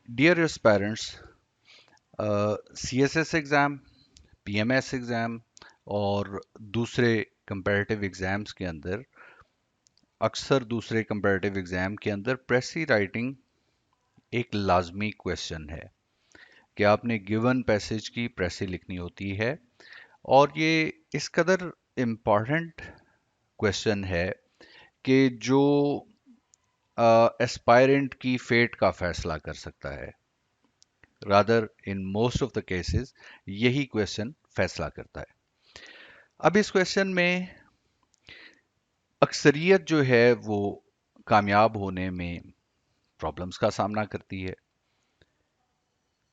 Dear aspirants, CSS exam, PMS exam और दूसरे comparative exams के अंदर, अक्सर दूसरे कंपैरेटिव एग्ज़ाम के अंदर प्रेसी राइटिंग एक लाजमी क्वेश्चन है कि आपने गिवन पैसेज की प्रेसी लिखनी होती है। और ये इस कदर इम्पॉर्टेंट क्वेश्चन है कि जो एस्पायरेंट की फेट का फैसला कर सकता है। Rather in most of the cases यही क्वेश्चन फैसला करता है। अब इस क्वेश्चन में अक्सरियत जो है वो कामयाब होने में प्रॉब्लम्स का सामना करती है।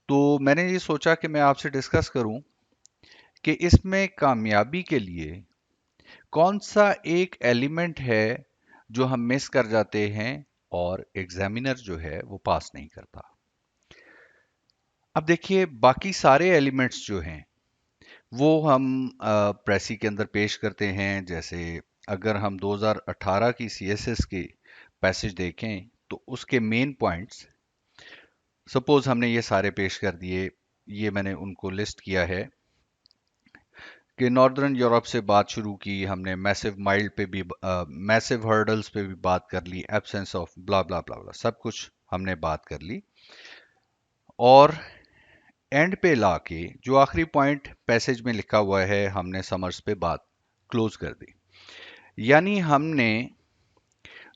तो मैंने ये सोचा कि मैं आपसे डिस्कस करूं कि इसमें कामयाबी के लिए कौन सा एक एलिमेंट है जो हम मिस कर जाते हैं और एग्जामिनर जो है वो पास नहीं करता। अब देखिए, बाकी सारे एलिमेंट्स जो हैं वो हम प्रेसी के अंदर पेश करते हैं। जैसे अगर हम 2018 की सीएसएस की पैसेज देखें तो उसके मेन पॉइंट्स, सपोज हमने ये सारे पेश कर दिए, ये मैंने उनको लिस्ट किया है कि नॉर्दर्न यूरोप से बात शुरू की हमने, मैसिव माइल्ड पे भी, मैसिव हर्डल्स पे भी बात कर ली, एब्सेंस ऑफ ब्ला ब्ला ब्ला ब्ला, सब कुछ हमने बात कर ली। और एंड पे लाके जो आखिरी पॉइंट पैसेज में लिखा हुआ है हमने समर्स पे बात क्लोज कर दी। यानी हमने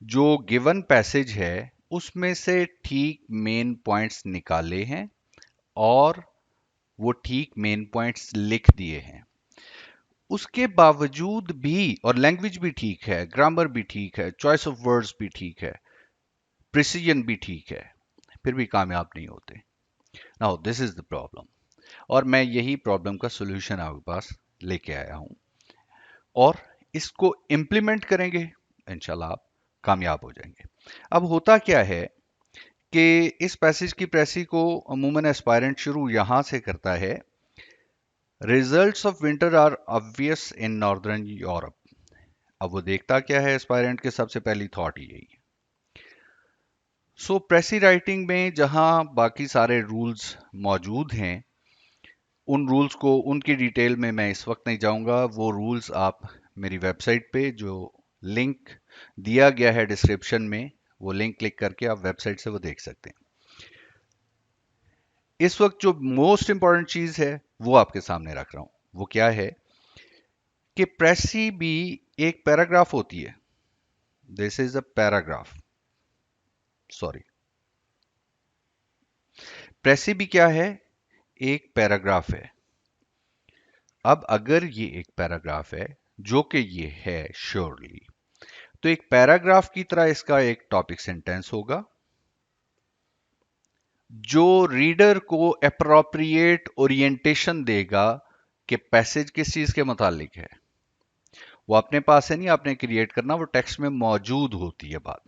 जो गिवन पैसेज है उसमें से ठीक मेन पॉइंट्स निकाले हैं और वो ठीक मेन पॉइंट्स लिख दिए हैं। उसके बावजूद भी, और लैंग्वेज भी ठीक है, ग्रामर भी ठीक है, चॉइस ऑफ वर्ड्स भी ठीक है, प्रिसीजन भी ठीक है, फिर भी कामयाब नहीं होते। Now this is the problem, और मैं यही प्रॉब्लम का सोल्यूशन आपके पास लेके आया हूं, और इसको इम्प्लीमेंट करेंगे, इंशाल्लाह आप कामयाब हो जाएंगे। अब होता क्या है कि इस पैसेज की प्रेसी को अमूमन एस्पायरेंट शुरू यहां से करता है, results of winter are obvious in northern Europe. अब वो देखता क्या है एस्पायरेंट के, सबसे पहली थॉट ही यही है। सो प्रेसी राइटिंग में जहां बाकी सारे रूल्स मौजूद हैं, उन रूल्स को, उनकी डिटेल में मैं इस वक्त नहीं जाऊंगा। वो रूल्स आप मेरी वेबसाइट पे, जो लिंक दिया गया है डिस्क्रिप्शन में, वो लिंक क्लिक करके आप वेबसाइट से वो देख सकते हैं। इस वक्त जो मोस्ट इंपॉर्टेंट चीज है वो आपके सामने रख रहा हूं। वो क्या है कि प्रेसी भी एक पैराग्राफ होती है। This is a paragraph, sorry, precis भी क्या है, एक पैराग्राफ है। अब अगर ये एक पैराग्राफ है, जो कि ये है श्योरली, तो एक पैराग्राफ की तरह इसका एक टॉपिक सेंटेंस होगा जो रीडर को अप्रोप्रिएट ओरिएंटेशन देगा कि पैसेज किस चीज के मुतालिक है। वो अपने पास है नहीं, आपने क्रिएट करना, वो टेक्स्ट में मौजूद होती है बात।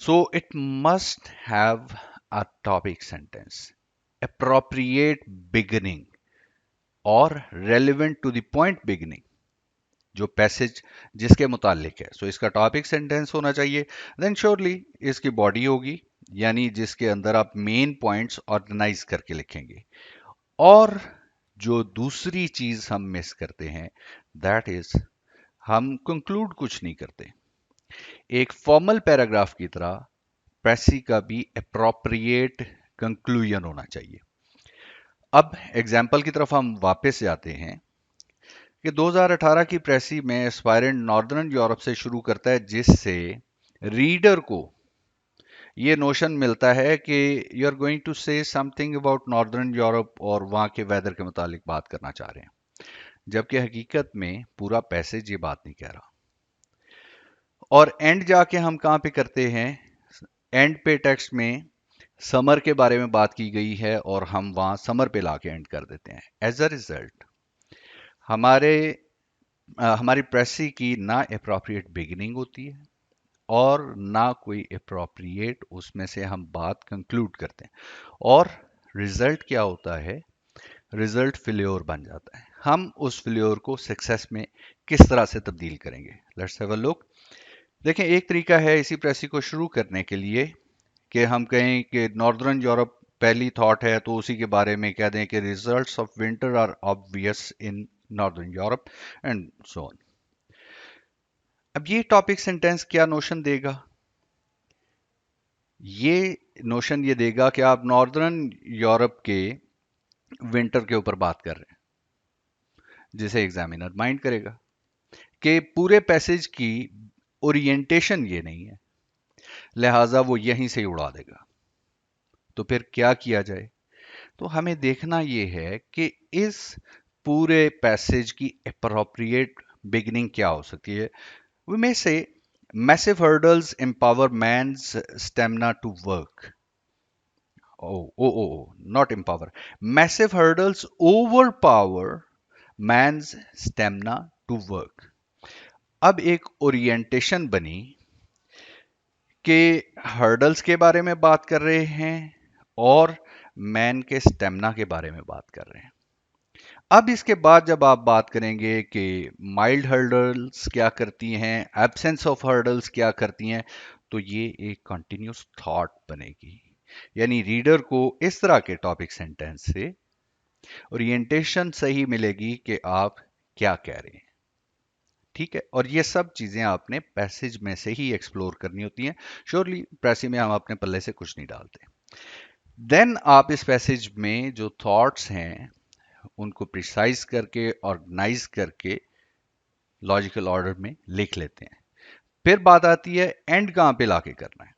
So it must have a topic sentence, appropriate beginning और relevant to the point beginning, जो पैसेज जिसके मुतालिक है। सो इसका टॉपिक सेंटेंस होना चाहिए। देन श्योरली इसकी बॉडी होगी, यानी जिसके अंदर आप मेन पॉइंट्स ऑर्गेनाइज करके लिखेंगे। और जो दूसरी चीज हम मिस करते हैं, दैट इज हम कंक्लूड कुछ नहीं करते। एक फॉर्मल पैराग्राफ की तरह प्रेसी का भी अप्रोप्रिएट कंक्लूजन होना चाहिए। अब एग्जाम्पल की तरफ हम वापस जाते हैं कि 2018 की प्रेसी में एस्पायरेंट नॉर्दर्न यूरोप से शुरू करता है, जिससे रीडर को ये नोशन मिलता है कि you are going to say something about northern Europe और वहां के वेदर के मुतालिक बात करना चाह रहे हैं, जबकि हकीकत में पूरा पैसेज ये बात नहीं कह रहा। और एंड जाके हम कहां पे करते हैं, एंड पे टेक्स्ट में समर के बारे में बात की गई है और हम वहां समर पे लाके एंड कर देते हैं। एज अ रिजल्ट हमारे हमारी प्रेसी की ना अप्रोप्रिएट बिगिनिंग होती है और ना कोई अप्रोप्रिएट उसमें से हम बात कंक्लूड करते हैं। और रिजल्ट क्या होता है, रिजल्ट फेल्योर बन जाता है। हम उस फेल्योर को सक्सेस में किस तरह से तब्दील करेंगे, लेट्स हैव अ लुक। देखें, एक तरीका है इसी प्रेसी को शुरू करने के लिए कि हम कहें कि नॉर्दर्न यूरोप पहली थॉट है तो उसी के बारे में कह दें कि results of winter are obvious in northern Europe and so on. अब ये टॉपिक सेंटेंस क्या नोशन देगा? ये नोशन ये देगा कि आप नॉर्दर्न यूरोप के विंटर के ऊपर बात कर रहे हैं, जिसे एग्जामिनर माइंड करेगा कि पूरे पैसेज की ओरिएंटेशन ये नहीं है, लिहाजा वो यहीं से ही उड़ा देगा। तो फिर क्या किया जाए? तो हमें देखना ये है कि इस पूरे पैसेज की अप्रोप्रिएट बिगिनिंग क्या हो सकती है। We may say massive hurdles empower man's stamina to work. Not empower, massive hurdles overpower man's stamina to work. अब एक ओरिएंटेशन बनी कि हर्डल्स के बारे में बात कर रहे हैं और मैन के स्टेमिना के बारे में बात कर रहे हैं। अब इसके बाद जब आप बात करेंगे कि माइल्ड हर्डल्स क्या करती हैं, एब्सेंस ऑफ हर्डल्स क्या करती हैं, तो ये एक कंटिन्यूस थॉट बनेगी। यानी रीडर को इस तरह के टॉपिक सेंटेंस से ओरिएंटेशन सही मिलेगी कि आप क्या कह रहे हैं। ठीक है, और ये सब चीजें आपने पैसेज में से ही एक्सप्लोर करनी होती हैं। श्योरली पैसे में हम अपने पल्ले से कुछ नहीं डालते। देन आप इस पैसेज में जो थॉट्स हैं उनको प्रिसाइज करके ऑर्गेनाइज करके लॉजिकल ऑर्डर में लिख लेते हैं। फिर बात आती है एंड कहाँ पे लाके करना है।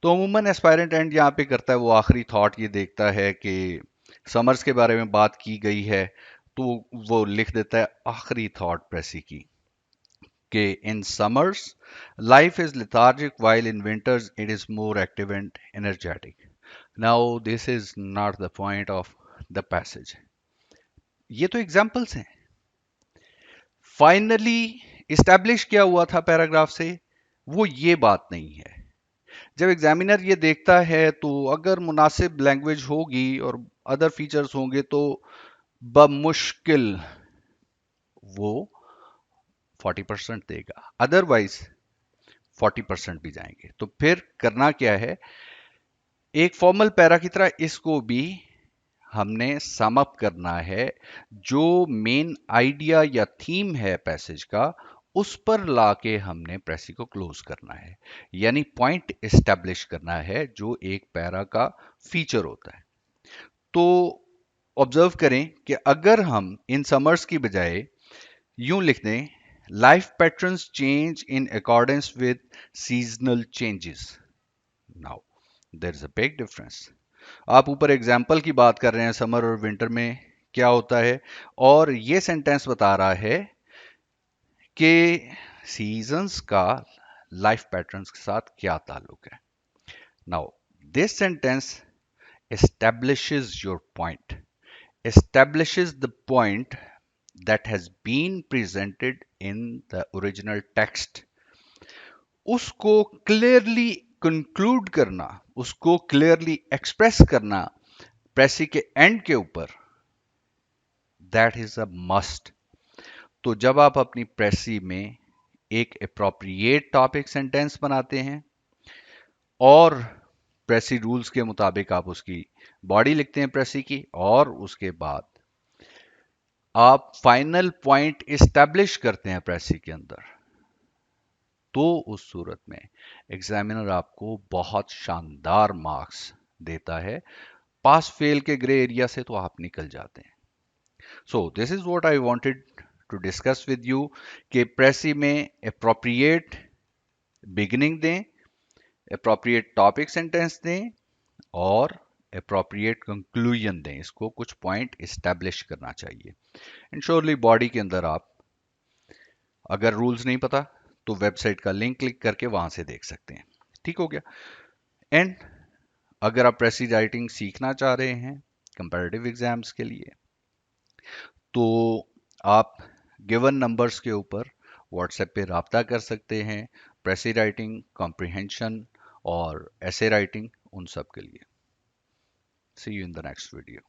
तो अमूमन एस्पायरेंट एंड यहाँ पे करता है वो आखिरी थॉट ये देखता है कि समर्स के बारे में बात की गई है, तो वो लिख देता है आखिरी थॉट प्रेसी की कि in summers life is lethargic while in winters it is more active and energetic. Now this is not the point of the passage. ये तो एग्जाम्पल्स हैं। फाइनली इस्टेब्लिश क्या हुआ था पैराग्राफ से, वो ये बात नहीं है। जब एग्जामिनर ये देखता है तो अगर मुनासिब लैंग्वेज होगी और अदर फीचर्स होंगे तो बमुश्किल वो 40% देगा, अदरवाइज 40% भी जाएंगे। तो फिर करना क्या है, एक फॉर्मल पैरा की तरह इसको भी हमने सम अप करना है। जो मेन आइडिया या थीम है पैसेज का, उस पर लाके हमने प्रेसी को क्लोज करना है, यानी पॉइंट एस्टेब्लिश करना है जो एक पैरा का फीचर होता है। तो ऑब्जर्व करें कि अगर हम इन समर्स की बजाय यूं लिख दें, life patterns change in accordance with seasonal changes. Now there is a big difference. आप ऊपर एग्जाम्पल की बात कर रहे हैं समर और विंटर में क्या होता है, और ये सेंटेंस बता रहा है कि सीजन्स का लाइफ पैटर्न्स के साथ क्या ताल्लुक है। Now this sentence establishes your point, establishes the point that has been presented in the original text. उसको क्लियरली कंक्लूड करना, उसको क्लियरली एक्सप्रेस करना प्रेसी के एंड के ऊपर, दैट इज अ मस्ट। तो जब आप अपनी प्रेसी में एक अप्रोप्रिएट टॉपिक सेंटेंस बनाते हैं और प्रेसी रूल्स के मुताबिक आप उसकी बॉडी लिखते हैं प्रेसी की, और उसके बाद आप फाइनल पॉइंट इस्टेब्लिश करते हैं प्रेसी के अंदर, तो उस सूरत में एग्जामिनर आपको बहुत शानदार मार्क्स देता है। पास फेल के ग्रे एरिया से तो आप निकल जाते हैं। So this is what I wanted to discuss with you कि प्रेसी में अप्रोप्रिएट बिगिनिंग दें, अप्रोप्रिएट टॉपिक सेंटेंस दें और अप्रोप्रिएट कंक्लूजन दें। इसको कुछ पॉइंट इस्टेब्लिश करना चाहिए। एंड श्योरली बॉडी के अंदर आप अगर रूल्स नहीं पता तो वेबसाइट का लिंक क्लिक करके वहां से देख सकते हैं। ठीक हो गया। एंड अगर आप प्रेसी राइटिंग सीखना चाह रहे हैं कंपैरेटिव एग्जाम्स के लिए, तो आप गिवन नंबर्स के ऊपर व्हाट्सएप पे राब्ता कर सकते हैं, प्रेसी राइटिंग, कॉम्प्रिहेंशन और ऐसे राइटिंग, उन सब के लिए। See you in the next video.